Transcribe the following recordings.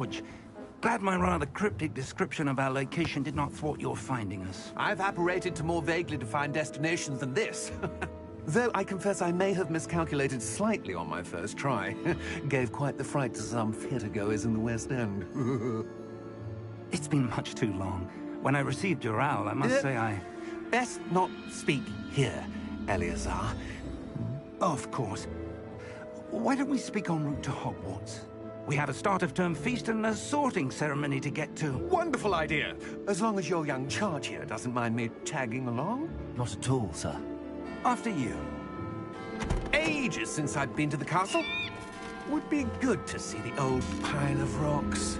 George. Glad my rather cryptic description of our location did not thwart your finding us. I've apparated to more vaguely defined destinations than this. Though I confess I may have miscalculated slightly on my first try. Gave quite the fright to some theatre-goers in the West End. It's been much too long. When I received your owl, I must say I... Best not speak here, Eleazar. Of course. Why don't we speak en route to Hogwarts? We have a start-of-term feast and a sorting ceremony to get to. Wonderful idea! As long as your young charge here doesn't mind me tagging along. Not at all, sir. After you. Ages since I'd been to the castle. Would be good to see the old pile of rocks.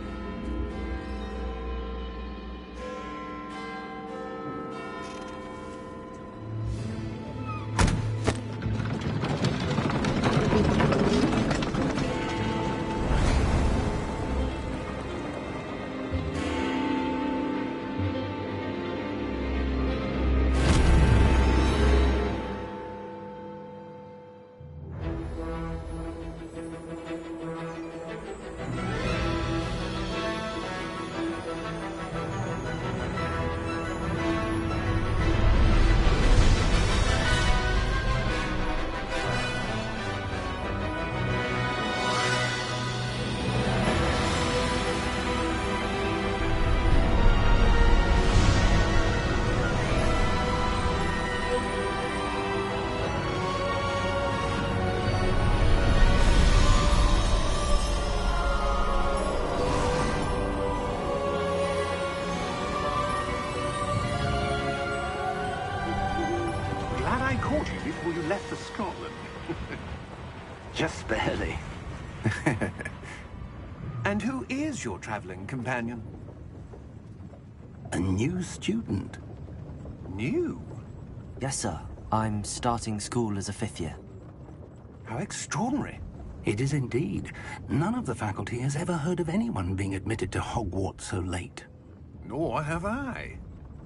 Before you left for Scotland. Just barely. And who is your traveling companion? A new student. New? Yes, sir. I'm starting school as a 5th year. How extraordinary. It is indeed. None of the faculty has ever heard of anyone being admitted to Hogwarts so late. Nor have I.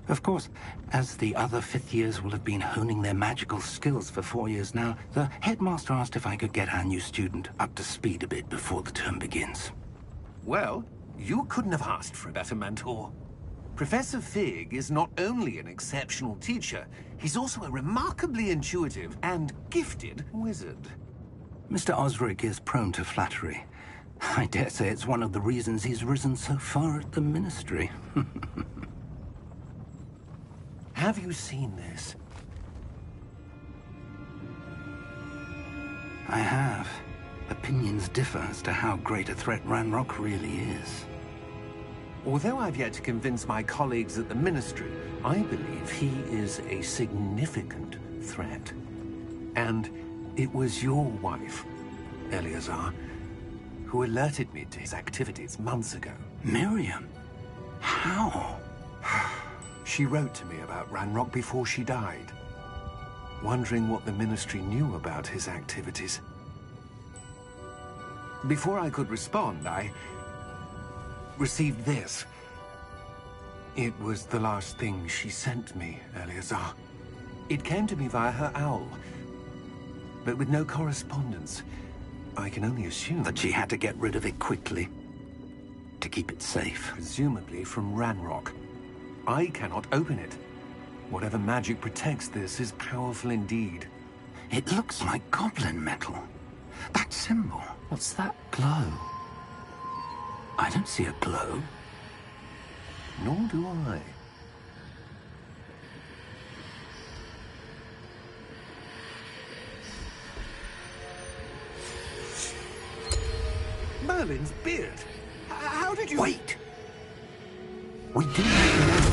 Of course, as the other 5th years will have been honing their magical skills for 4 years now, the headmaster asked if I could get our new student up to speed a bit before the term begins. Well, you couldn't have asked for a better mentor. Professor Fig is not only an exceptional teacher, he's also a remarkably intuitive and gifted wizard. Mr. Osric is prone to flattery. I dare say it's one of the reasons he's risen so far at the Ministry. Have you seen this? I have. Opinions differ as to how great a threat Ranrock really is. Although I've yet to convince my colleagues at the Ministry, I believe he is a significant threat. And it was your wife, Eleazar, who alerted me to his activities months ago. Miriam? How? She wrote to me about Ranrock before she died, wondering what the Ministry knew about his activities. Before I could respond, I received this. It was the last thing she sent me, Eleazar. It came to me via her owl, but with no correspondence. I can only assume that she had to get rid of it quickly, to keep it safe. Presumably from Ranrock. I cannot open it. Whatever magic protects this is powerful indeed. It looks like goblin metal. That symbol. What's that glow? I don't see a glow. Nor do I. Merlin's beard. How did you... Wait! We didn't know.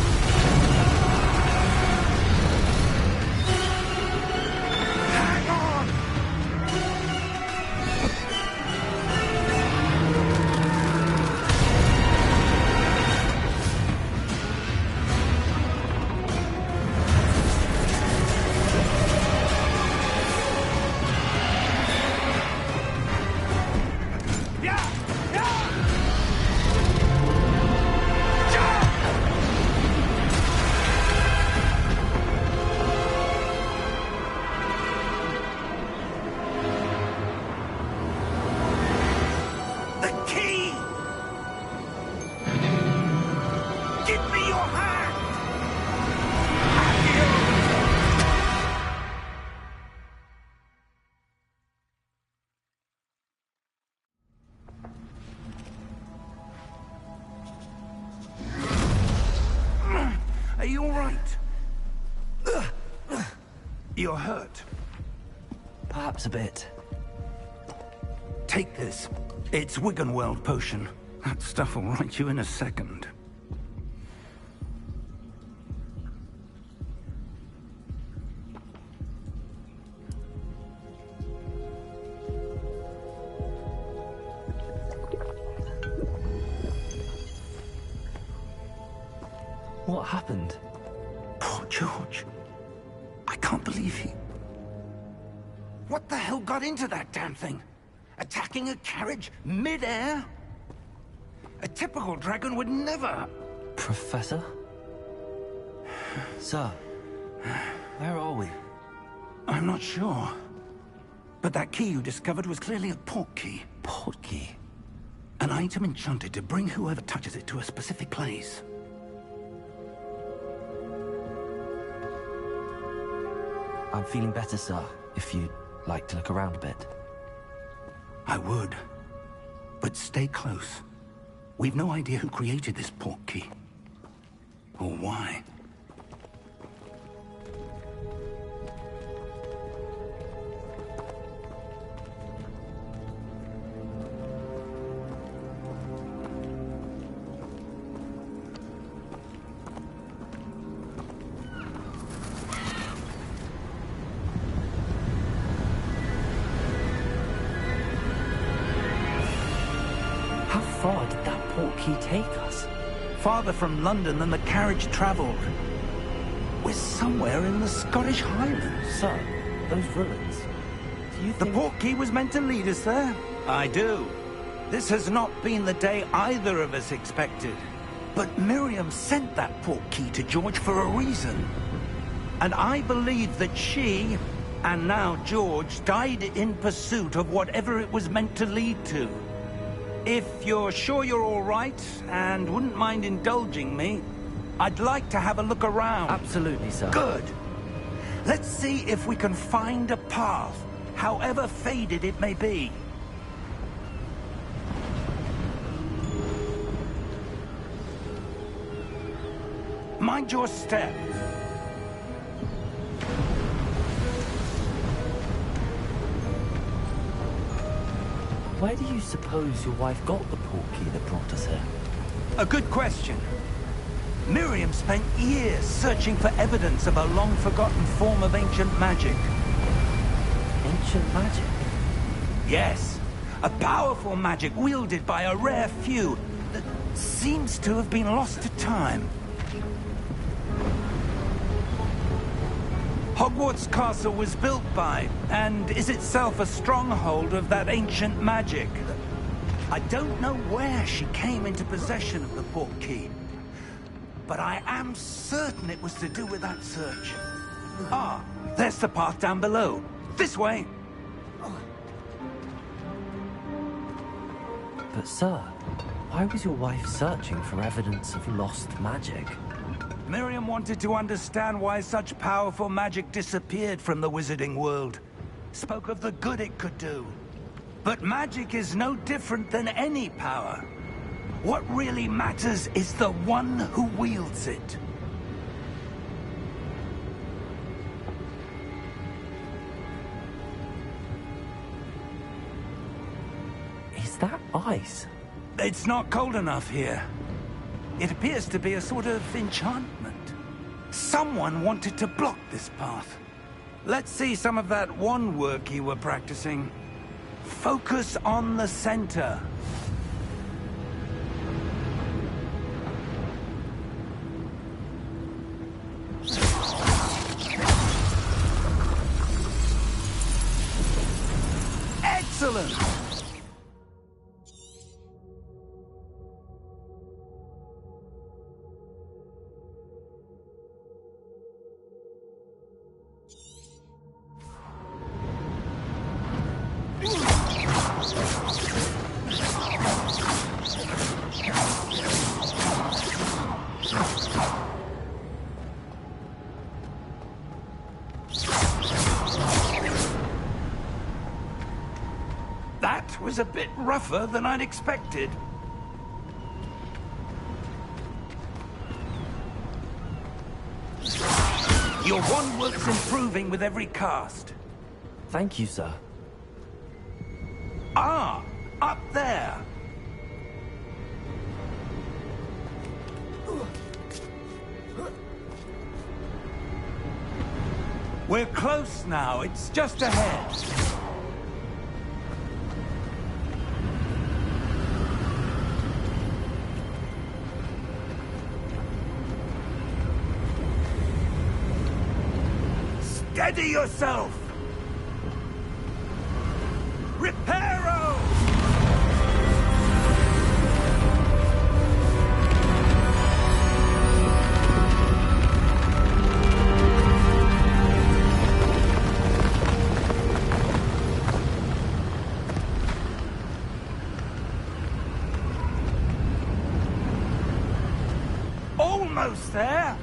right. You're hurt. Perhaps a bit. Take this. It's Wiggenweld potion. That stuff will right you in a second. What happened? Poor George. I can't believe he... What the hell got into that damn thing? Attacking a carriage mid-air? A typical dragon would never... Professor? Sir, where are we? I'm not sure. But that key you discovered was clearly a port key. Port key? An item enchanted to bring whoever touches it to a specific place. I'm feeling better, sir, if you'd like to look around a bit. I would. But stay close. We've no idea who created this port key. Or why. How far did that port key take us? Farther from London than the carriage traveled. We're somewhere in the Scottish Highlands. Sir, those ruins. Do you The think... port key was meant to lead us there? I do. This has not been the day either of us expected. But Miriam sent that port key to George for a reason. And I believe that she, and now George, died in pursuit of whatever it was meant to lead to. If you're sure you're all right, and wouldn't mind indulging me, I'd like to have a look around. Absolutely, sir. Good. Let's see if we can find a path, however faded it may be. Mind your step. Where do you suppose your wife got the port key that brought us here? A good question. Miriam spent years searching for evidence of a long-forgotten form of ancient magic. Ancient magic? Yes, a powerful magic wielded by a rare few that seems to have been lost to time. Hogwarts Castle was built by, and is itself a stronghold of that ancient magic. I don't know where she came into possession of the port key, but I am certain it was to do with that search. Ah, there's the path down below. This way. But sir, why was your wife searching for evidence of lost magic? Miriam wanted to understand why such powerful magic disappeared from the wizarding world. Spoke of the good it could do. But magic is no different than any power. What really matters is the one who wields it. Is that ice? It's not cold enough here. It appears to be a sort of enchantment. Someone wanted to block this path. Let's see some of that wand work you were practicing. Focus on the center. Excellent! That was a bit rougher than I'd expected. Your wand works improving with every cast. Thank you, sir. Ah, up there. We're close now. It's just ahead. Steady yourself! Reparo! Almost there!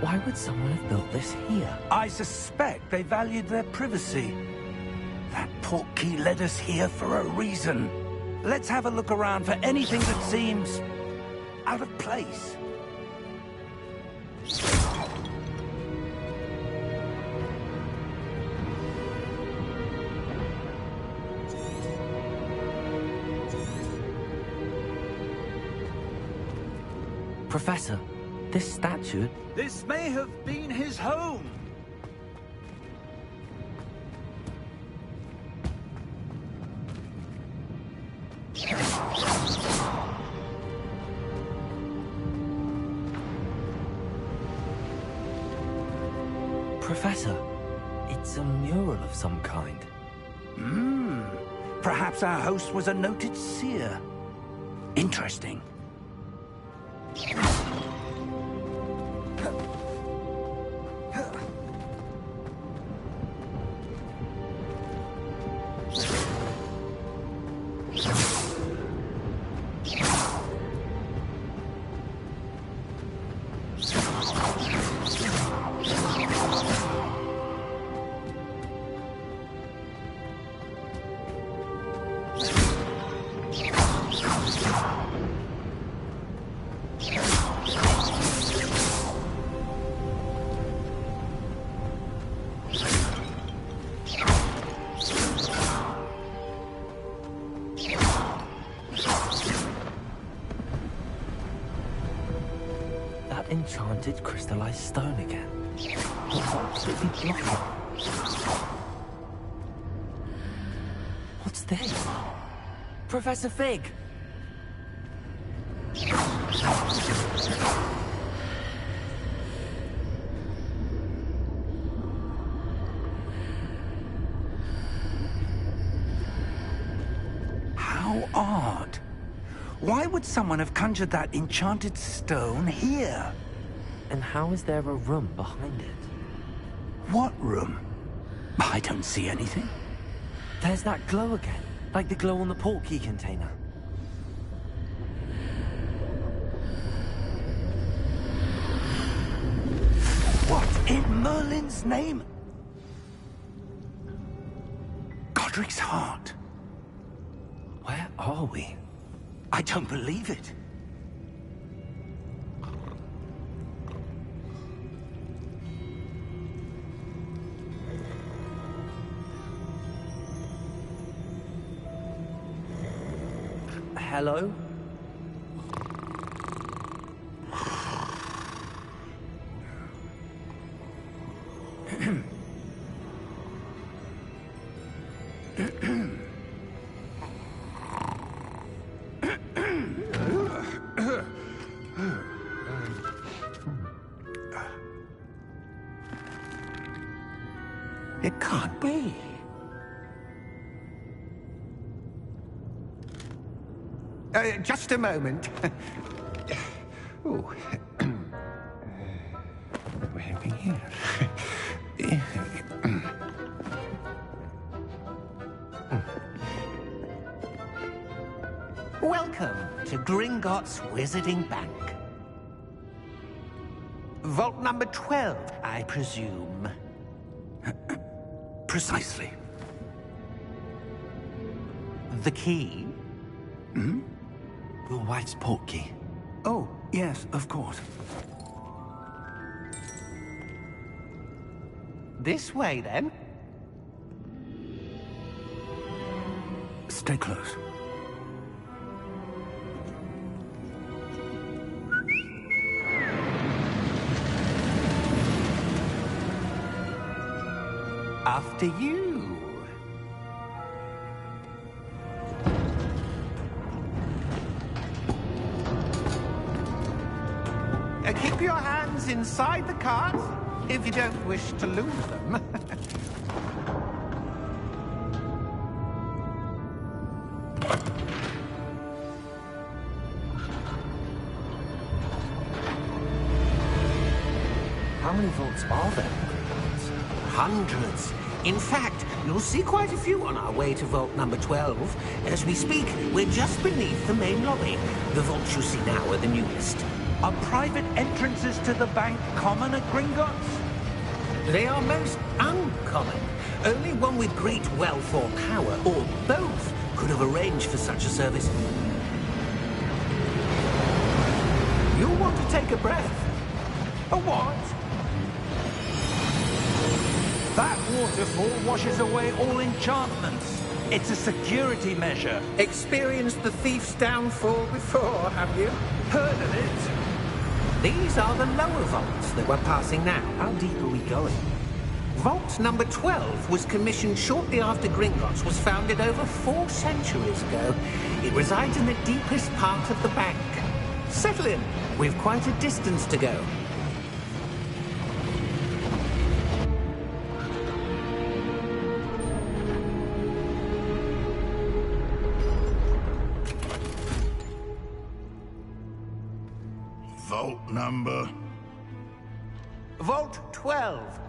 Why would someone have built this here? I suspect they valued their privacy. That portkey led us here for a reason. Let's have a look around for anything that seems out of place. Professor, this statue... This may have been his home. Professor, it's a mural of some kind. Perhaps our host was a noted seer. Interesting. Enchanted crystallized stone again. What could it be blocking? What's this? Professor Fig! How odd. Why would someone have conjured that enchanted stone here? And how is there a room behind it? What room? I don't see anything. There's that glow again, like the glow on the portkey container. What in Merlin's name? Godric's heart. Where are we? I don't believe it. Hello? It can't be. Just a moment. Oh. Where are we here? to Gringotts Wizarding Bank. Vault number 12, I presume. Precisely. The key? Hmm? Your wife's portkey. Oh, yes, of course. This way, then. Stay close. After you. Keep your hands inside the cart if you don't wish to lose them. How many vaults are there? Hundreds. In fact, you'll see quite a few on our way to vault number 12. As we speak, we're just beneath the main lobby. The vaults you see now are the newest. Are private entrances to the bank common at Gringotts? They are most uncommon. Only one with great wealth or power, or both, could have arranged for such a service. You'll want to take a breath. A what? That waterfall washes away all enchantments. It's a security measure. Experienced the thief's downfall before, have you? Heard of it? These are the lower vaults that we're passing now. How deep are we going? Vault number 12 was commissioned shortly after Gringotts was founded over 4 centuries ago. It resides in the deepest part of the bank. Settle in. We've quite a distance to go. Vault number? Vault 12.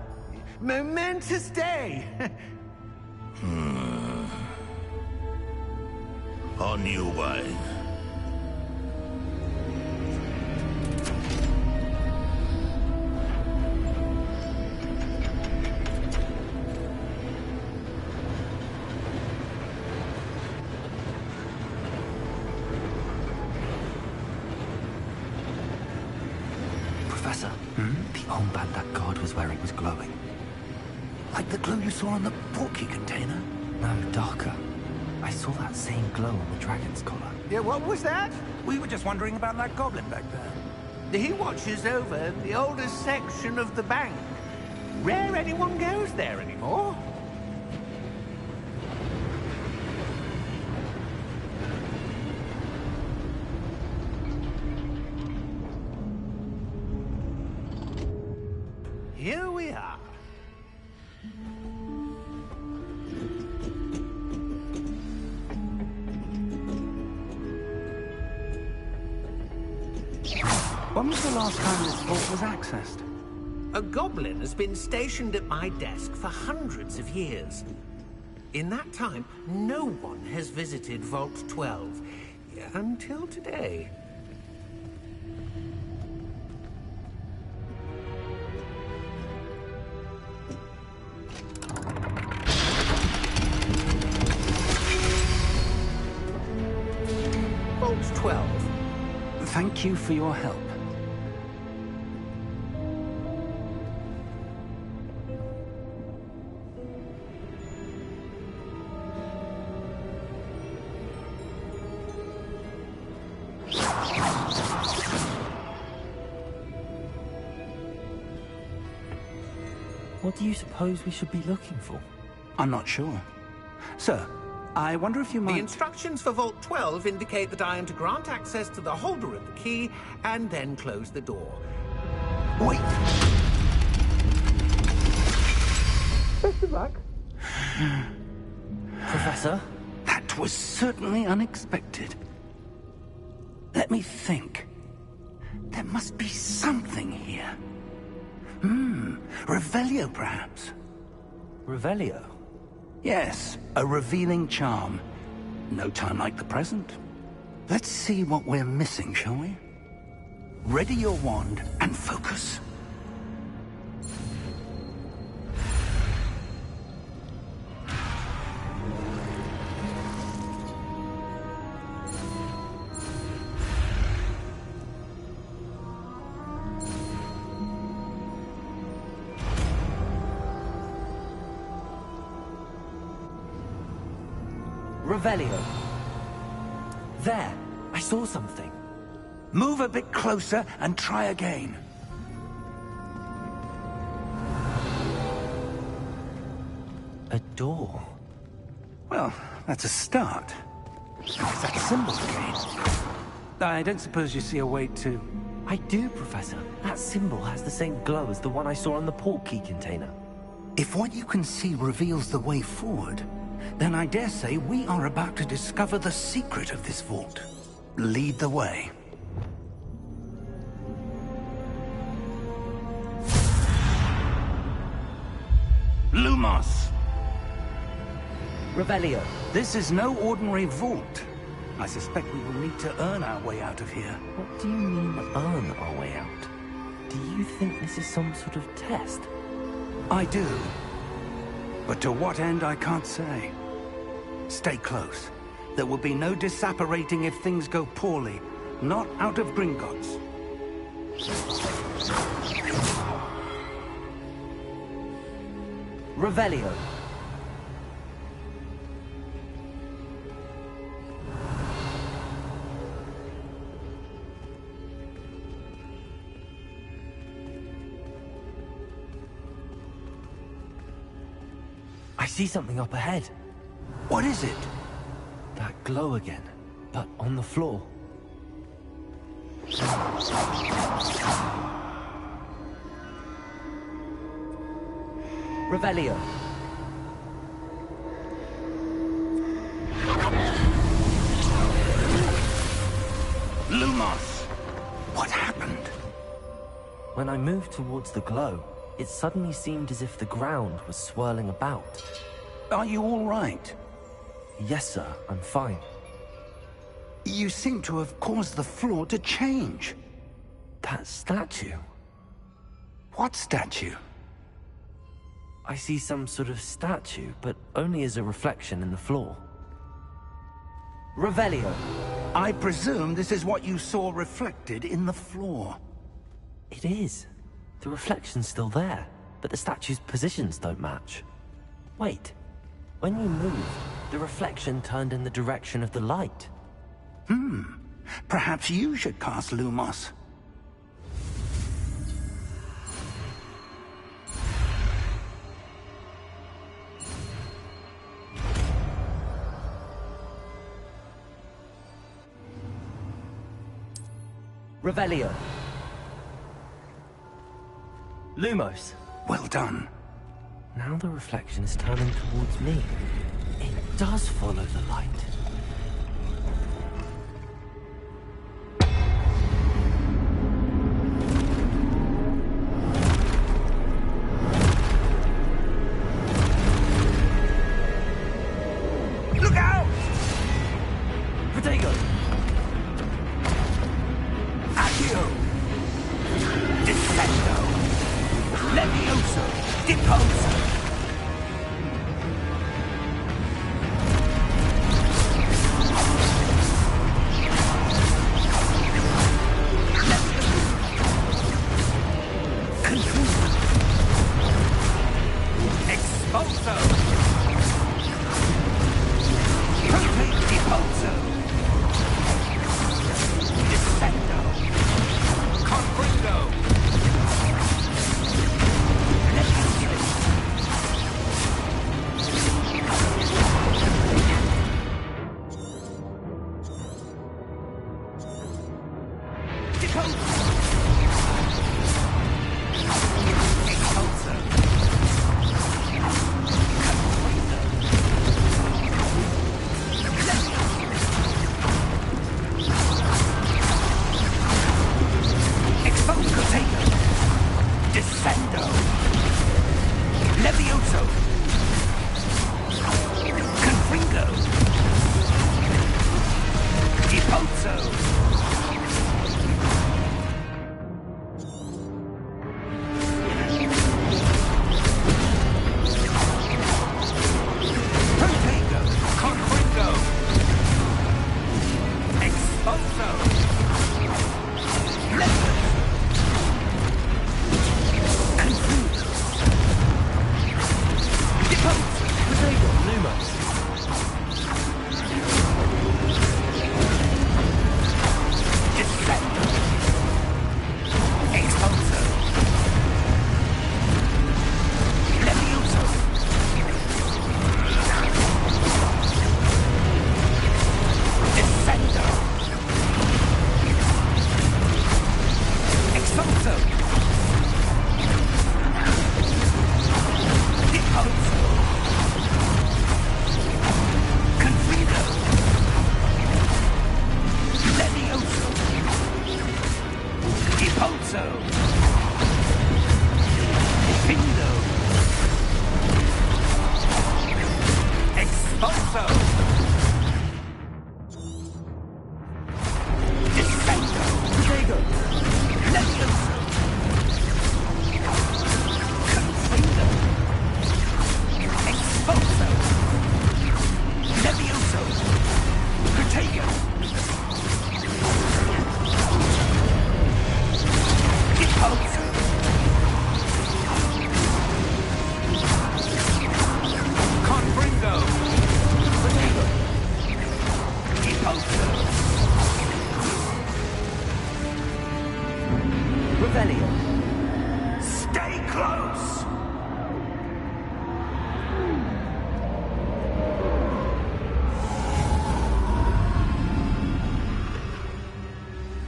Momentous day. On your way. Professor, the armband that guard was wearing was glowing. Like the glow you saw on the portkey container? No, darker. I saw that same glow on the dragon's collar. Yeah, what was that? We were just wondering about that goblin back there. He watches over the oldest section of the bank. Rare anyone goes there anymore. Here we are. When was the last time this vault was accessed? A goblin has been stationed at my desk for hundreds of years. In that time, no one has visited Vault 12. Until today. Vault 12. Thank you for your help. What do you suppose we should be looking for? I'm not sure. Sir, I wonder if you might... The instructions for Vault 12 indicate that I am to grant access to the holder of the key and then close the door. Wait! Best of luck. Professor? That was certainly unexpected. Let me think. There must be something here. Revelio, perhaps? Revelio? Yes, a revealing charm. No time like the present. Let's see what we're missing, shall we? Ready your wand and focus. Revelio. There, I saw something. Move a bit closer and try again. A door. Well, that's a start. Is that symbol again? I don't suppose you see a way to... I do, Professor. That symbol has the same glow as the one I saw on the portkey container. If what you can see reveals the way forward, then I dare say we are about to discover the secret of this vault. Lead the way. Lumos! Revelio. This is no ordinary vault. I suspect we will need to earn our way out of here. What do you mean, earn our way out? Do you think this is some sort of test? I do. But to what end, I can't say. Stay close. There will be no disapparating if things go poorly. Not out of Gringotts. Revelio. I see something up ahead. What is it? That glow again, but on the floor. Revelio. Lumos! What happened? When I moved towards the glow, it suddenly seemed as if the ground was swirling about. Are you all right? Yes, sir, I'm fine. You seem to have caused the floor to change. That statue. What statue? I see some sort of statue, but only as a reflection in the floor. Revelio. I presume this is what you saw reflected in the floor. It is. The reflection's still there, but the statue's positions don't match. Wait. When you moved, the reflection turned in the direction of the light. Perhaps you should cast Lumos. Revelio. Lumos. Well done. Now the reflection is turning towards me. It does follow the light. Look out! Protego! Accio! Defendo! Levioso! Deposo! Expulso! Complete Deposo! Defendo! Confringo! Defendo! Levioso! Confringo!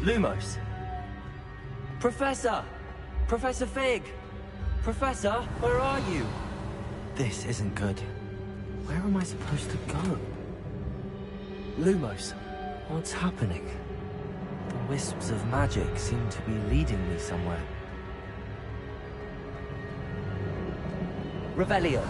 Lumos. Professor! Professor Fig! Professor, where are you? This isn't good. Where am I supposed to go? Lumos, what's happening? The wisps of magic seem to be leading me somewhere. Revelio.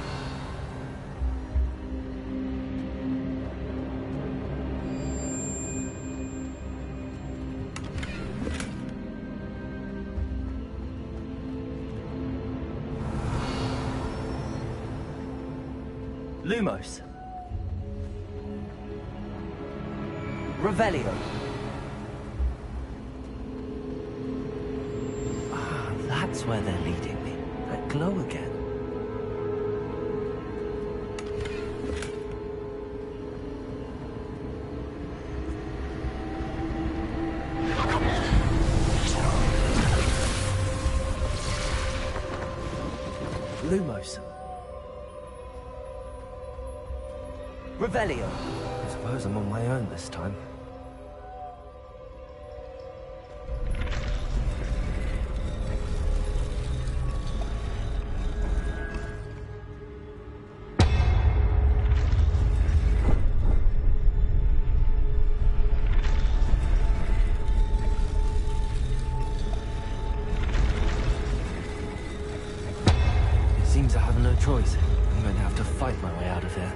Lumos. Revelio. Ah, that's where they're leading me. That glow again. Lumos. Revelio. I suppose I'm on my own this time. It seems I have no choice. I'm going to have to fight my way out of here.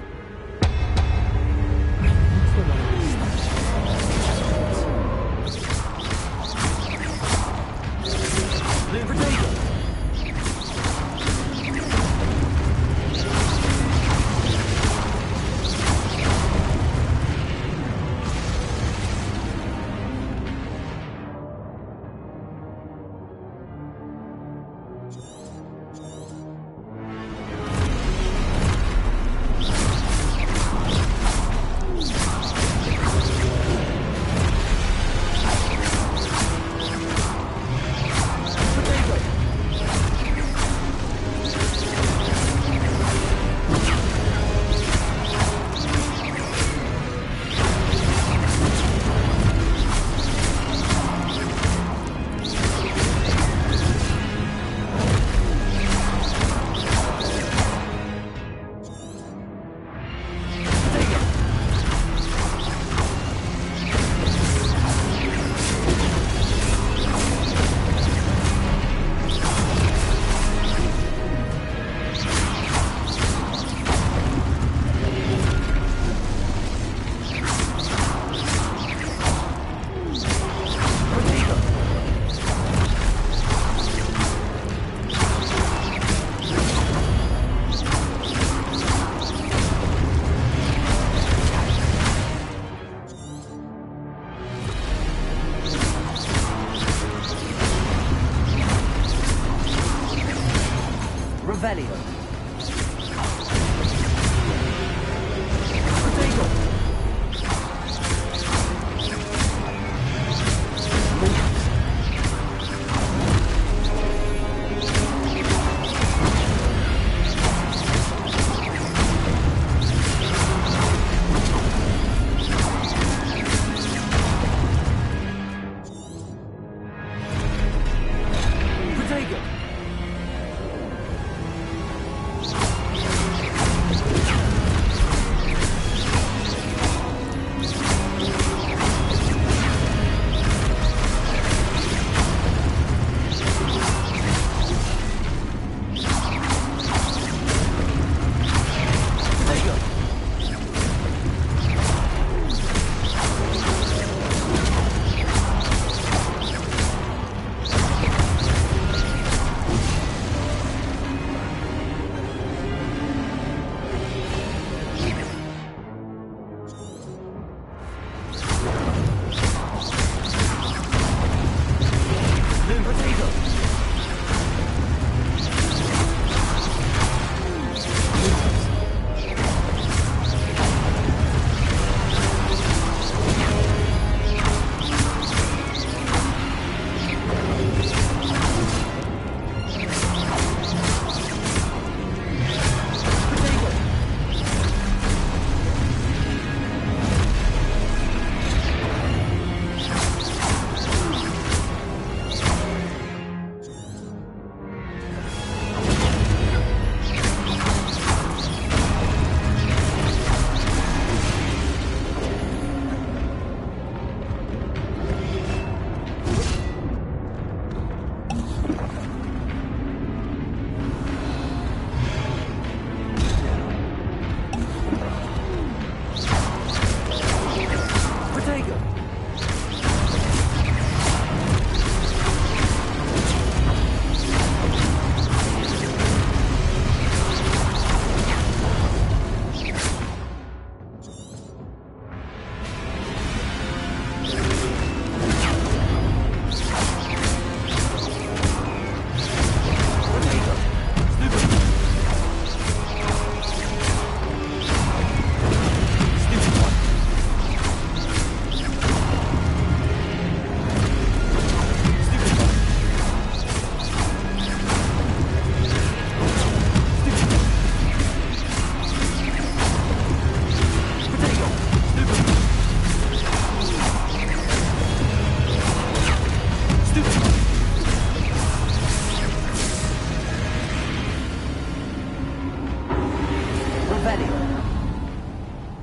Revelio.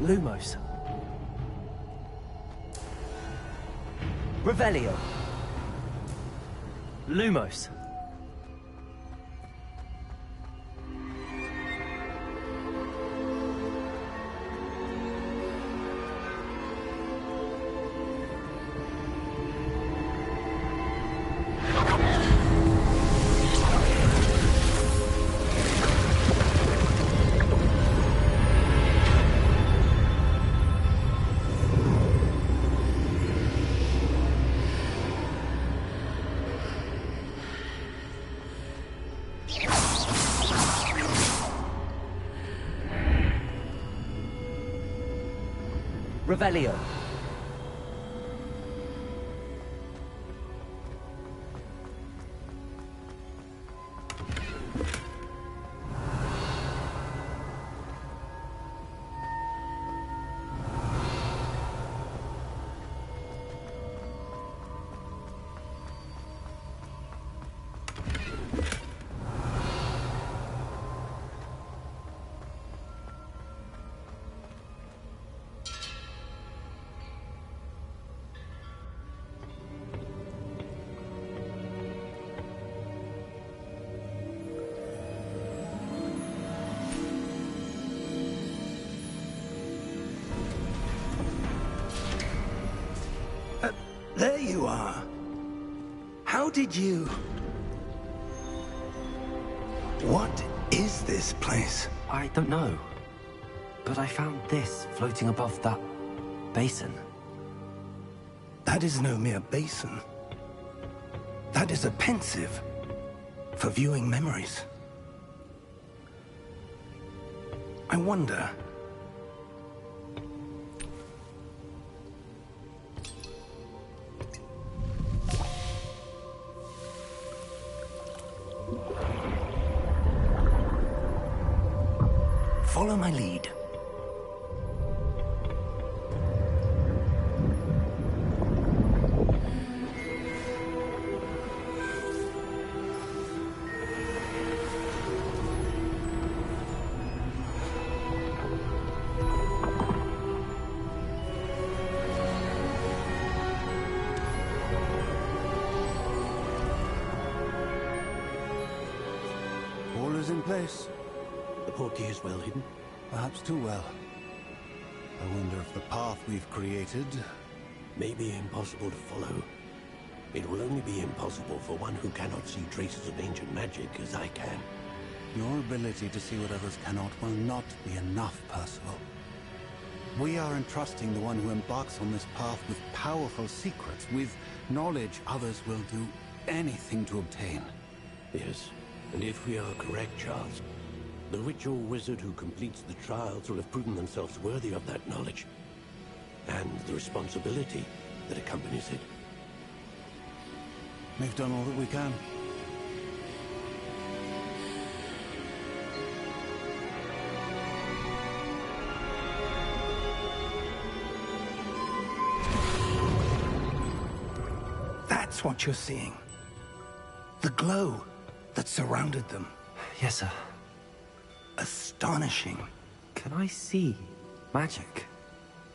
Lumos. Revelio. Lumos. Revelio. There you are. How did you... What is this place? I don't know. But I found this floating above that basin. That is no mere basin. That is a pensive for viewing memories. I wonder... Follow my lead. All is in place. The portkey is well hidden. Perhaps too well. I wonder if the path we've created... May be impossible to follow. It will only be impossible for one who cannot see traces of ancient magic as I can. Your ability to see what others cannot will not be enough, Percival. We are entrusting the one who embarks on this path with powerful secrets, with knowledge others will do anything to obtain. Yes, and if we are correct, Charles, the witch or wizard who completes the trials will have proven themselves worthy of that knowledge, and the responsibility that accompanies it. We've done all that we can. That's what you're seeing. The glow that surrounded them. Yes, sir. Astonishing. Can I see magic?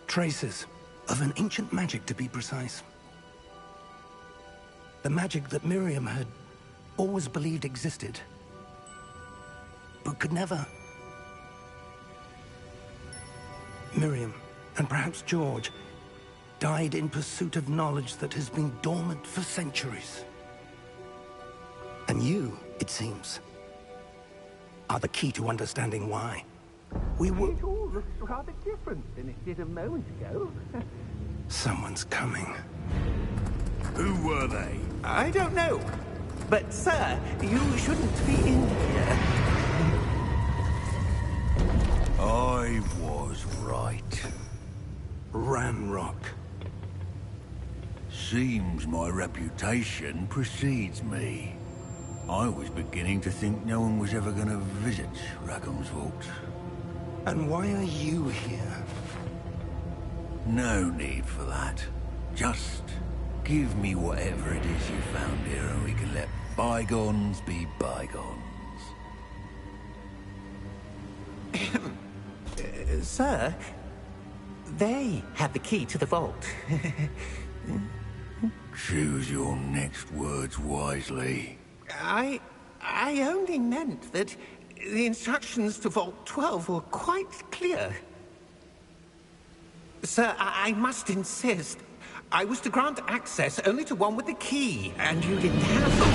Traces of an ancient magic, to be precise. The magic that Miriam had always believed existed, but could never. Miriam, and perhaps George, died in pursuit of knowledge that has been dormant for centuries. And you, it seems, are the key to understanding why. We were... It all looks rather different than it did a moment ago. Someone's coming. Who were they? I don't know. But, sir, you shouldn't be in here. I was right. Ranrock. Seems my reputation precedes me. I was beginning to think no one was ever going to visit Rackham's Vault. And why are you here? No need for that. Just give me whatever it is you found here and we can let bygones be bygones. Sir, they have the key to the vault. Choose your next words wisely. I only meant that the instructions to Vault 12 were quite clear. Sir, I must insist. I was to grant access only to one with the key, and you didn't have them.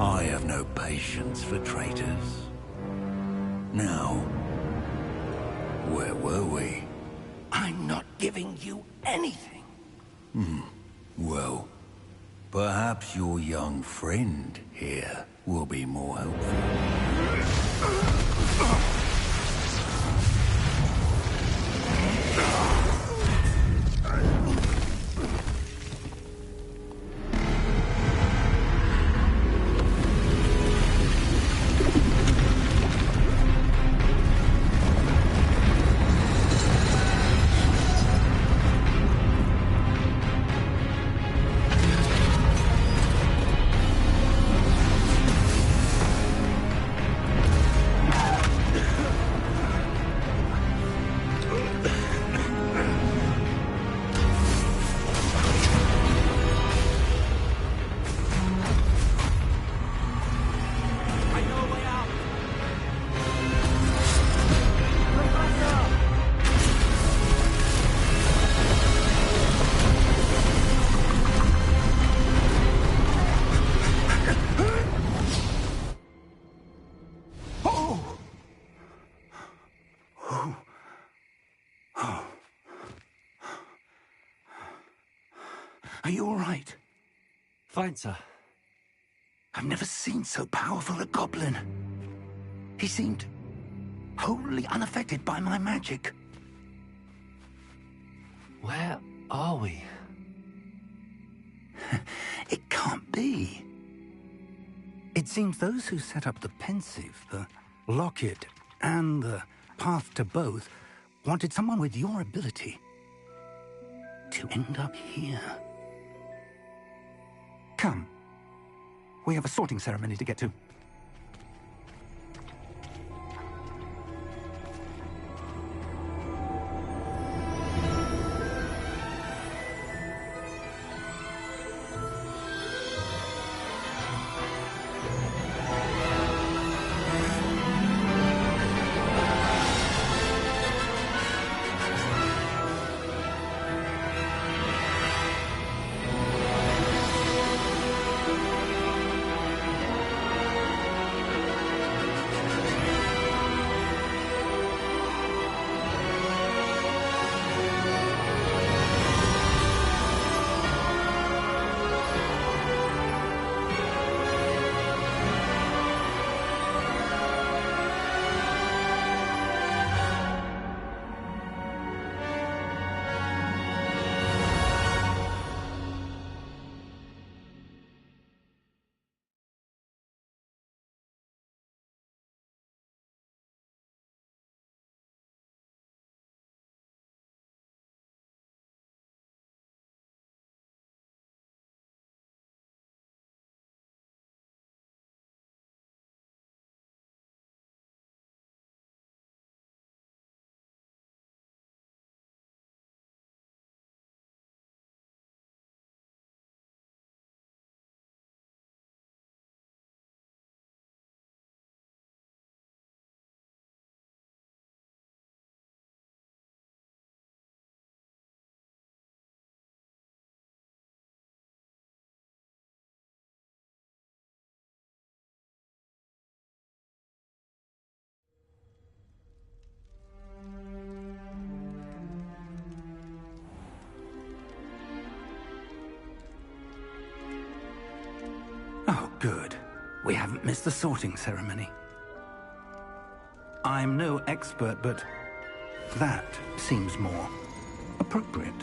I have no patience for traitors. Now, where were we? I'm not giving you anything. Well, perhaps your young friend here will be more helpful. Are you all right? Fine, sir. I've never seen so powerful a goblin. He seemed wholly unaffected by my magic. Where are we? It can't be. It seems those who set up the pensive, the locket, and the path to both wanted someone with your ability to end up here. Come. We have a sorting ceremony to get to. Oh, good. We haven't missed the sorting ceremony. I'm no expert, but that seems more appropriate.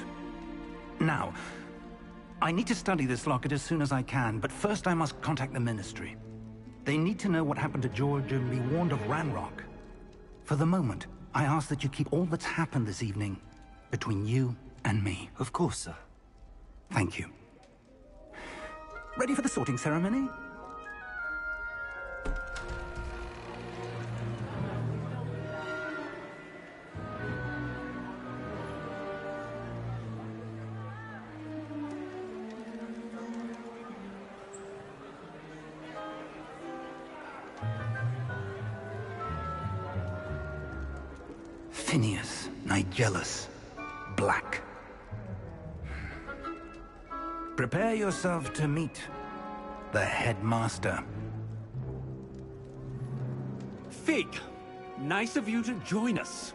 Now, I need to study this locket as soon as I can, but first I must contact the Ministry. They need to know what happened to George and be warned of Ranrock. For the moment, I ask that you keep all that's happened this evening between you and me. Of course, sir. Thank you. Ready for the sorting ceremony? Phineas, Nigellus, Black. Prepare yourself to meet the headmaster. Fig, nice of you to join us.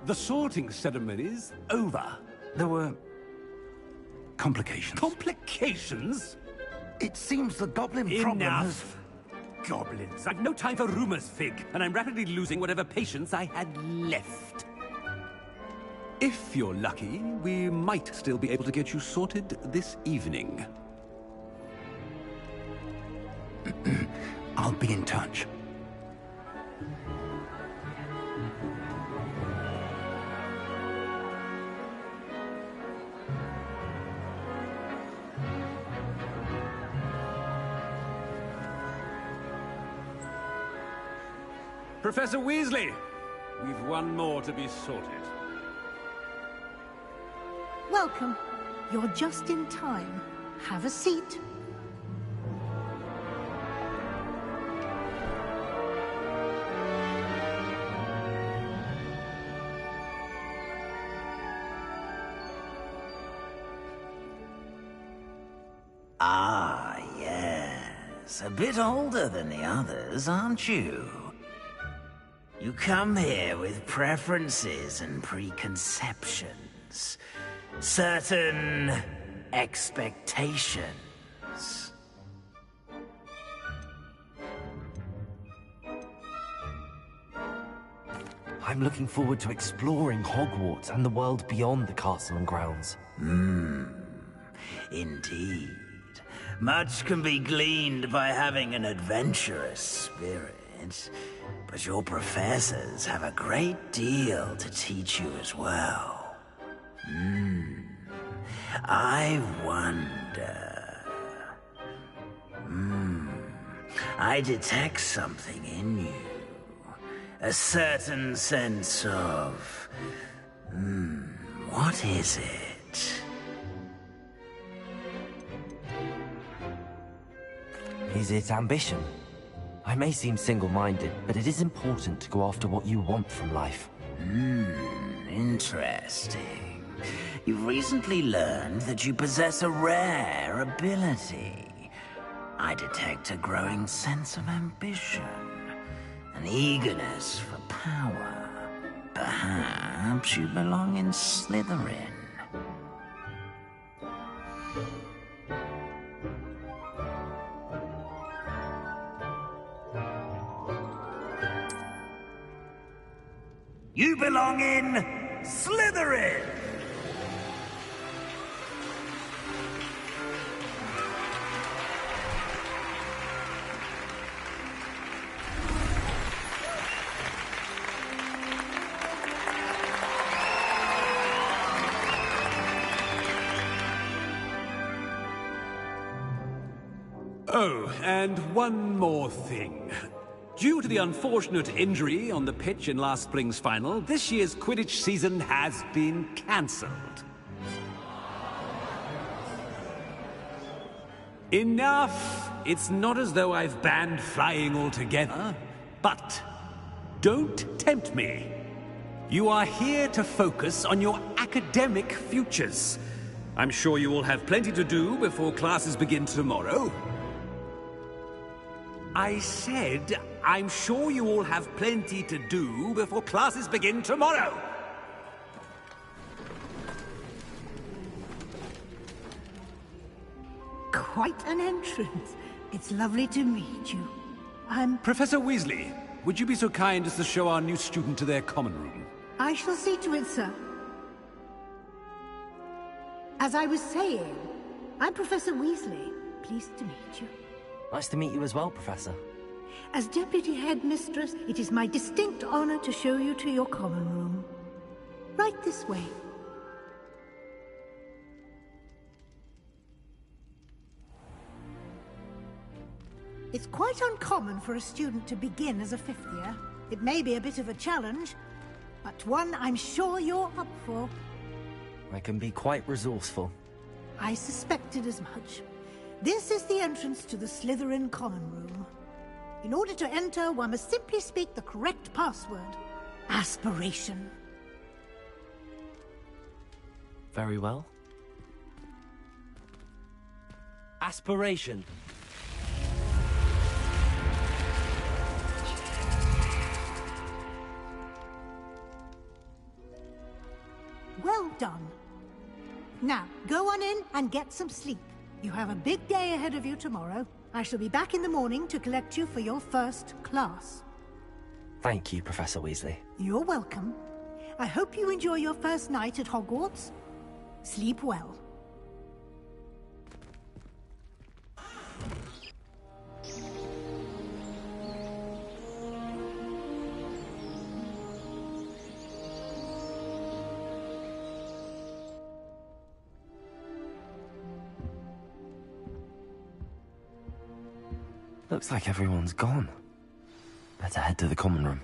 The sorting ceremony's over. There were complications. Complications? It seems the goblin problem has... Enough! Goblins. I've no time for rumors, Fig, and I'm rapidly losing whatever patience I had left. If you're lucky, we might still be able to get you sorted this evening. I'll be in touch. Professor Weasley, we've one more to be sorted. Welcome. You're just in time. Have a seat. Ah, yes. A bit older than the others, aren't you? You come here with preferences and preconceptions. Certain expectations. I'm looking forward to exploring Hogwarts and the world beyond the castle and grounds. Indeed. Much can be gleaned by having an adventurous spirit, but your professors have a great deal to teach you as well. I wonder... I detect something in you. A certain sense of... what is it? Is it ambition? I may seem single-minded, but it is important to go after what you want from life. Interesting. You've recently learned that you possess a rare ability. I detect a growing sense of ambition, an eagerness for power. Perhaps you belong in Slytherin. You belong in Slytherin! Oh, and one more thing. Due to the unfortunate injury on the pitch in last spring's final, this year's Quidditch season has been cancelled. Enough! It's not as though I've banned flying altogether, but don't tempt me. You are here to focus on your academic futures. I'm sure you will have plenty to do before classes begin tomorrow. I said, I'm sure you all have plenty to do before classes begin tomorrow. Quite an entrance. It's lovely to meet you. I'm... Professor Weasley, would you be so kind as to show our new student to their common room? I shall see to it, sir. As I was saying, I'm Professor Weasley. Pleased to meet you. Nice to meet you as well, Professor. As Deputy Headmistress, it is my distinct honor to show you to your common room. Right this way. It's quite uncommon for a student to begin as a fifth year. It may be a bit of a challenge, but one I'm sure you're up for. I can be quite resourceful. I suspected as much. This is the entrance to the Slytherin common room. In order to enter, one must simply speak the correct password. Aspiration. Very well. Aspiration. Well done. Now, go on in and get some sleep. You have a big day ahead of you tomorrow. I shall be back in the morning to collect you for your first class. Thank you, Professor Weasley. You're welcome. I hope you enjoy your first night at Hogwarts. Sleep well. Looks like everyone's gone. Better head to the common room.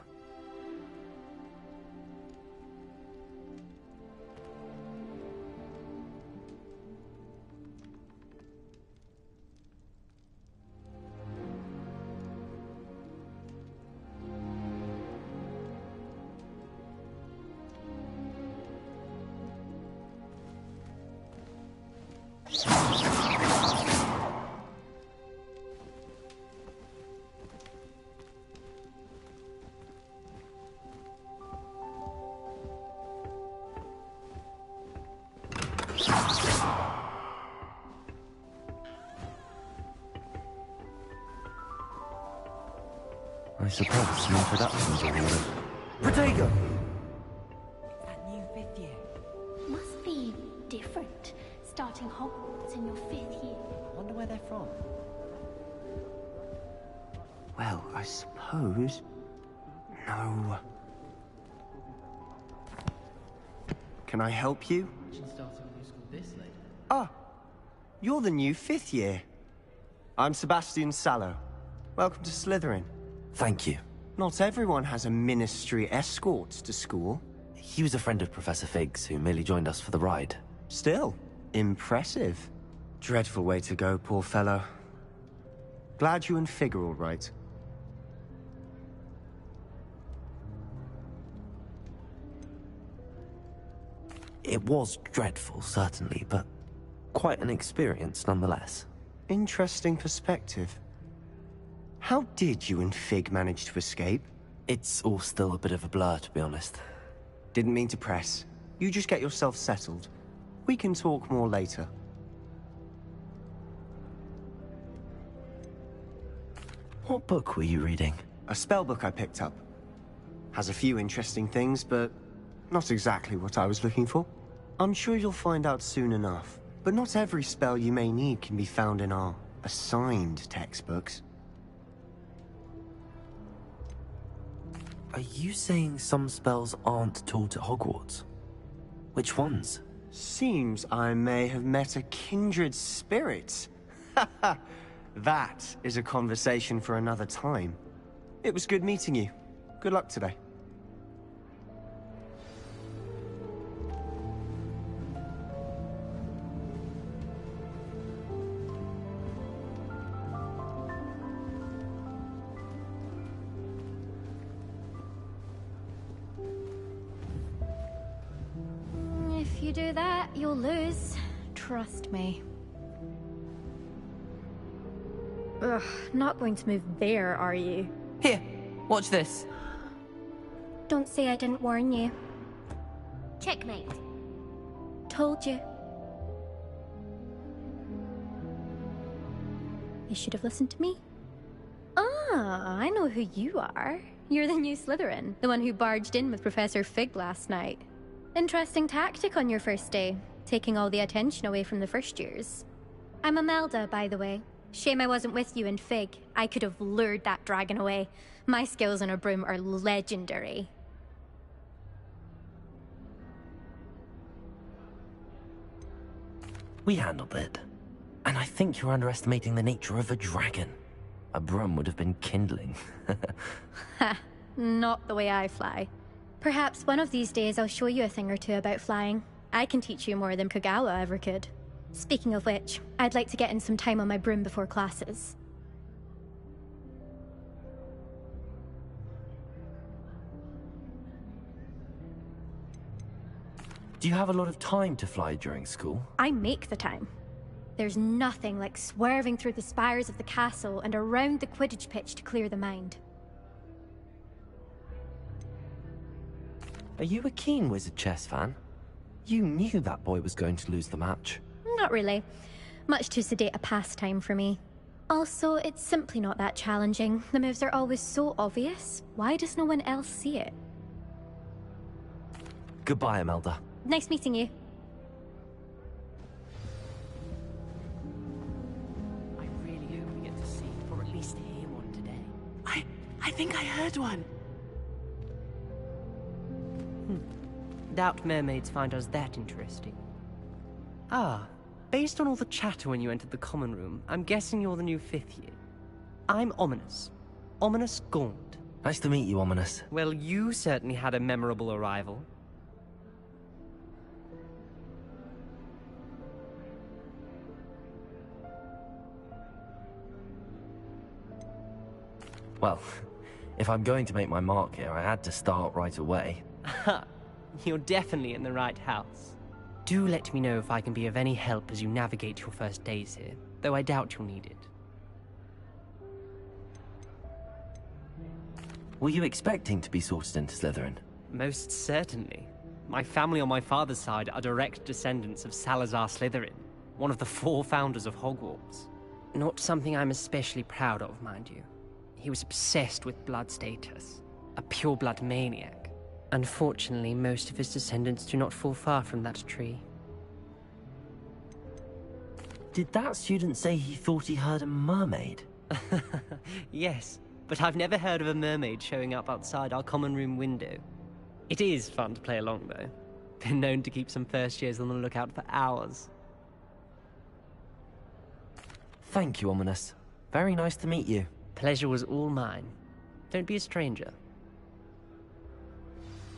I suppose some introductions are in order. Protego! Well, I suppose... No. Can I help you? Ah, you're the new 5th year. I'm Sebastian Sallow. Welcome to Slytherin. Thank you. Not everyone has a ministry escort to school. He was a friend of Professor Fig's who merely joined us for the ride. Still, impressive. Dreadful way to go, poor fellow. Glad you and Fig are all right. It was dreadful, certainly, but quite an experience nonetheless. Interesting perspective. How did you and Fig manage to escape? It's all still a bit of a blur, to be honest. Didn't mean to press. You just get yourself settled. We can talk more later. What book were you reading? A spell book I picked up. Has a few interesting things, but not exactly what I was looking for. I'm sure you'll find out soon enough. But not every spell you may need can be found in our assigned textbooks. Are you saying some spells aren't taught at Hogwarts? Which ones? Seems I may have met a kindred spirit. That is a conversation for another time. It was good meeting you. Good luck today. If you do that, you'll lose. Trust me. Ugh, not going to move there, are you? Here, watch this. Don't say I didn't warn you. Checkmate. Told you. You should have listened to me. Ah, I know who you are. You're the new Slytherin, the one who barged in with Professor Fig last night. Interesting tactic on your first day, taking all the attention away from the first years. I'm Imelda, by the way. Shame I wasn't with you in Fig. I could have lured that dragon away. My skills on a broom are legendary. We handled it. And I think you're underestimating the nature of a dragon. A broom would have been kindling. Ha, not the way I fly. Perhaps one of these days I'll show you a thing or two about flying. I can teach you more than Kagawa ever could. Speaking of which, I'd like to get in some time on my broom before classes. Do you have a lot of time to fly during school? I make the time. There's nothing like swerving through the spires of the castle and around the Quidditch pitch to clear the mind. Are you a keen Wizard chess fan? You knew that boy was going to lose the match. Not really. Much too sedate a pastime for me. Also, it's simply not that challenging. The moves are always so obvious. Why does no one else see it? Goodbye, Imelda. Nice meeting you. I really hope we get to see, or at least hear one today. I think I heard one. Doubt mermaids find us that interesting. Ah, based on all the chatter when you entered the common room, I'm guessing you're the new 5th year. I'm Ominous. Ominous Gaunt. Nice to meet you, Ominous. Well, you certainly had a memorable arrival. Well, if I'm going to make my mark here, I had to start right away. Ha! You're definitely in the right house. Do let me know if I can be of any help as you navigate your first days here, though I doubt you'll need it. Were you expecting to be sorted into Slytherin? Most certainly. My family on my father's side are direct descendants of Salazar Slytherin, one of the 4 founders of Hogwarts. Not something I'm especially proud of, mind you. He was obsessed with blood status, a pure-blood maniac. Unfortunately, most of his descendants do not fall far from that tree. Did that student say he thought he heard a mermaid? Yes, but I've never heard of a mermaid showing up outside our common room window. It is fun to play along, though. Been known to keep some first years on the lookout for hours. Thank you, Ominous. Very nice to meet you. Pleasure was all mine. Don't be a stranger.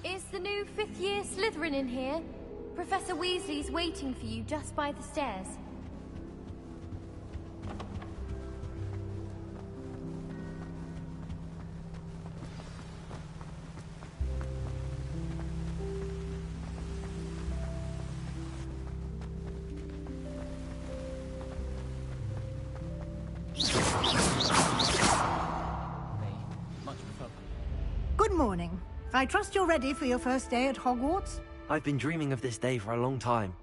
Is the new fifth-year Slytherin in here? Professor Weasley's waiting for you just by the stairs. Good morning. I trust you're ready for your first day at Hogwarts? I've been dreaming of this day for a long time.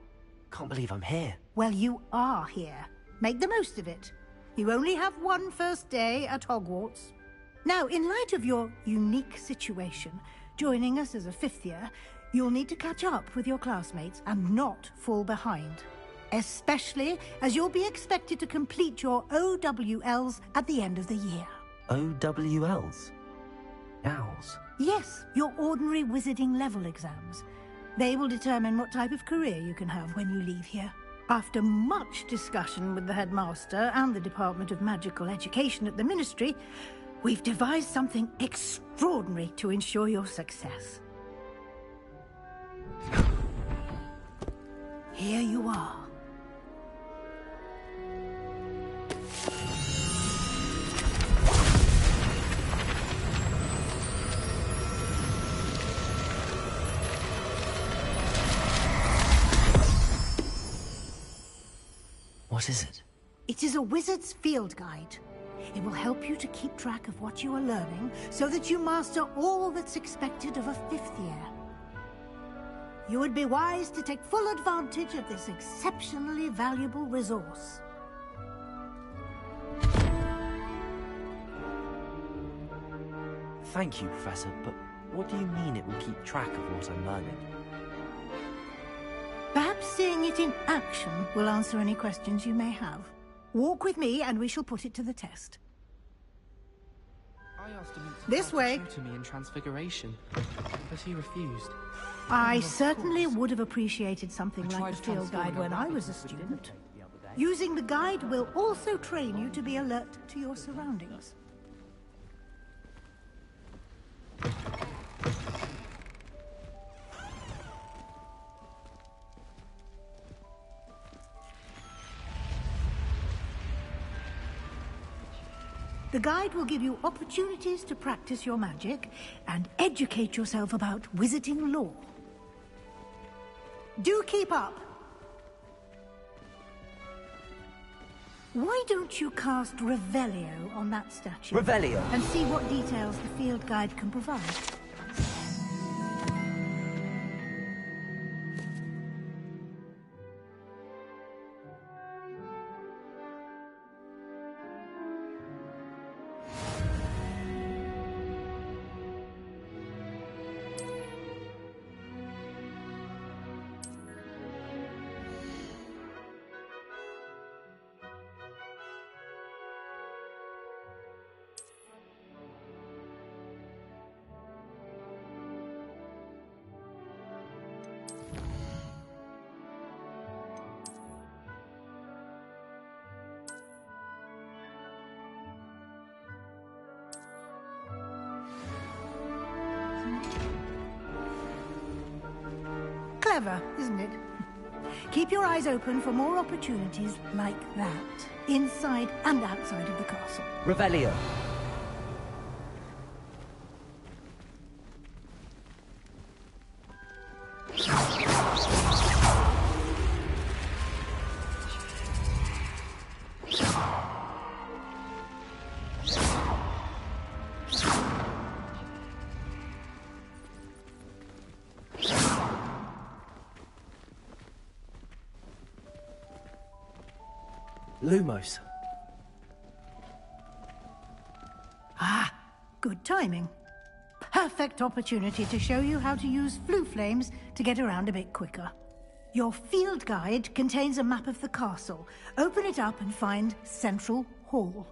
Can't believe I'm here. Well, you are here. Make the most of it. You only have one first day at Hogwarts. Now, in light of your unique situation, joining us as a fifth year, you'll need to catch up with your classmates and not fall behind. Especially as you'll be expected to complete your OWLs at the end of the year. OWLs? Owls? Yes, your ordinary wizarding level exams. They will determine what type of career you can have when you leave here. After much discussion with the headmaster and the Department of Magical Education at the Ministry, we've devised something extraordinary to ensure your success. Here you are. What is it? It is a wizard's field guide. It will help you to keep track of what you are learning so that you master all that's expected of a fifth year. You would be wise to take full advantage of this exceptionally valuable resource. Thank you, Professor, but what do you mean it will keep track of what I'm learning? Perhaps seeing it in action will answer any questions you may have. Walk with me and we shall put it to the test. I asked him This way. to tutor me in Transfiguration, but he refused. I certainly would have appreciated something like the field guide when I was a student. Using the guide will also train you to be alert to your surroundings. The guide will give you opportunities to practice your magic and educate yourself about wizarding lore. Do keep up! Why don't you cast Revelio on that statue? Revelio? And see what details the field guide can provide. Clever, isn't it? Keep your eyes open for more opportunities like that, inside and outside of the castle. Revelio. Lumos. Ah, good timing. Perfect opportunity to show you how to use flue flames to get around a bit quicker. Your field guide contains a map of the castle. Open it up and find Central Hall.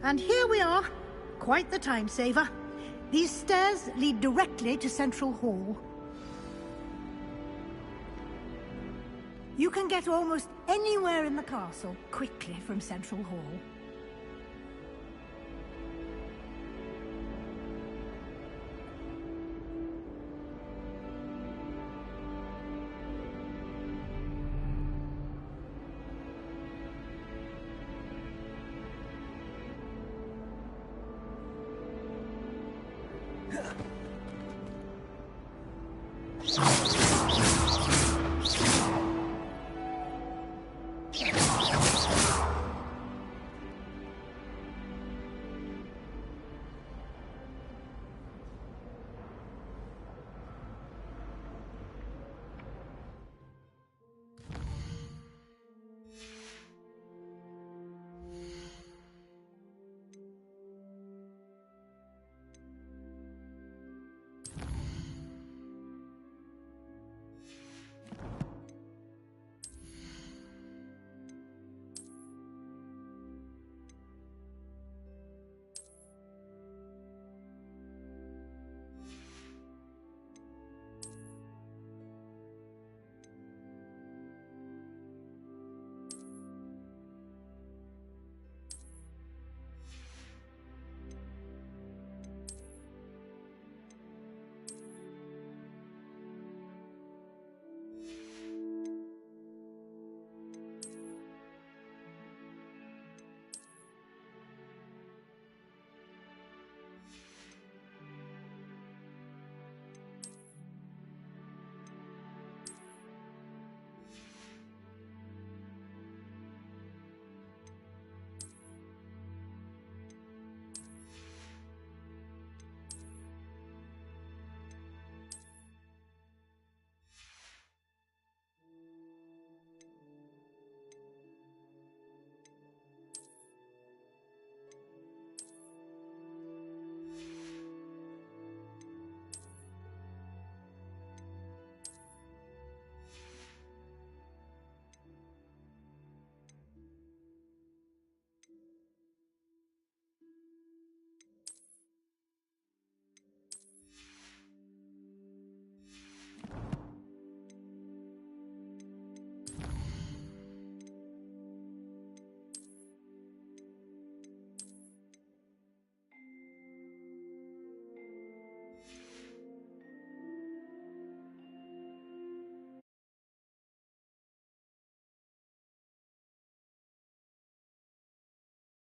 And here we are. Quite the time saver. These stairs lead directly to Central Hall. You can get almost anywhere in the castle quickly from Central Hall.